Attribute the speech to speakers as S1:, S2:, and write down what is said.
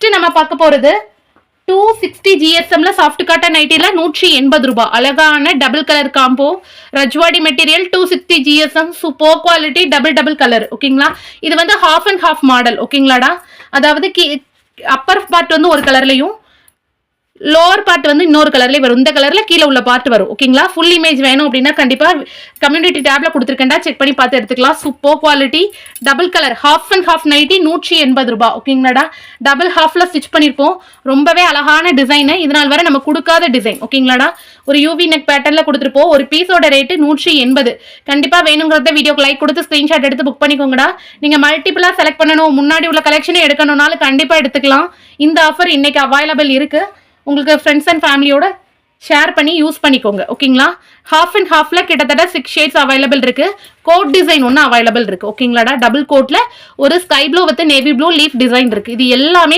S1: Next நம்ம பார்க்க போறது 260 GSMல சாஃப்ட் காட்டன் நைட்டில 180 ரூபாய். அழகான double colour combo Rajwadi material 260 GSM super quality double colour. ஓகேங்களா, இது வந்து ஹாஃப் அண்ட் ஹாஃப் மாடல். ஓகேங்களாடா, அதாவது அப்பர் பார்ட் வந்து ஒரு கலர்லையும் லோவர் பார்ட் வந்து இன்னொரு கலர்லேயே வரும். இந்த கலர்ல கீழே உள்ள பார்ட் வரும். ஓகேங்களா, ஃபுல் இமேஜ் வேணும் அப்படின்னா கண்டிப்பா கம்யூனிட்டி டேப்ல கொடுத்துருக்கேன்டா, செக் பண்ணி பார்த்து எடுத்துக்கலாம். Super quality double colour half and half nighty 180 ரூபாய். ஓகேங்களாடா, டபுள் ஹாஃப்ல ஸ்டிச் பண்ணிருப்போம். ரொம்பவே அழகான டிசைன், இதனால் வரை நம்ம கொடுக்காத டிசைன். ஓகேங்களாடா, ஒரு யூவி நெக் பேட்டர்ல கொடுத்துருப்போம். ஒரு பீஸோட ரேட்டு 180. கண்டிப்பா வேணுங்கிறத வீடியோக்கு லைக் கொடுத்து ஸ்கிரீன்ஷாட் எடுத்து புக் பண்ணிக்கோங்கடா. நீங்க மல்டிபிளா செலக்ட் பண்ணணும், முன்னாடி உள்ள கலெக்ஷனை எடுக்கணும்னாலும் கண்டிப்பா எடுத்துக்கலாம். இந்த ஆஃபர் இன்னைக்கு அவைலபிள் இருக்கு. உங்களுக்கு ஃப்ரெண்ட்ஸ் அண்ட் ஃபேமிலியோட ஷேர் பண்ணி யூஸ் பண்ணிக்கோங்க. ஓகேங்களா, ஹாஃப் அண்ட் ஹாஃப்ல கிட்டத்தட்ட 6 ஷேட்ஸ் அவைலபிள் இருக்கு. கோட் டிசைன் ஒன்று அவைலபிள் இருக்கு. ஓகேங்களாடா, டபுள் கோட்ல ஒரு sky blue with navy blue leaf design இருக்கு. இது எல்லாமே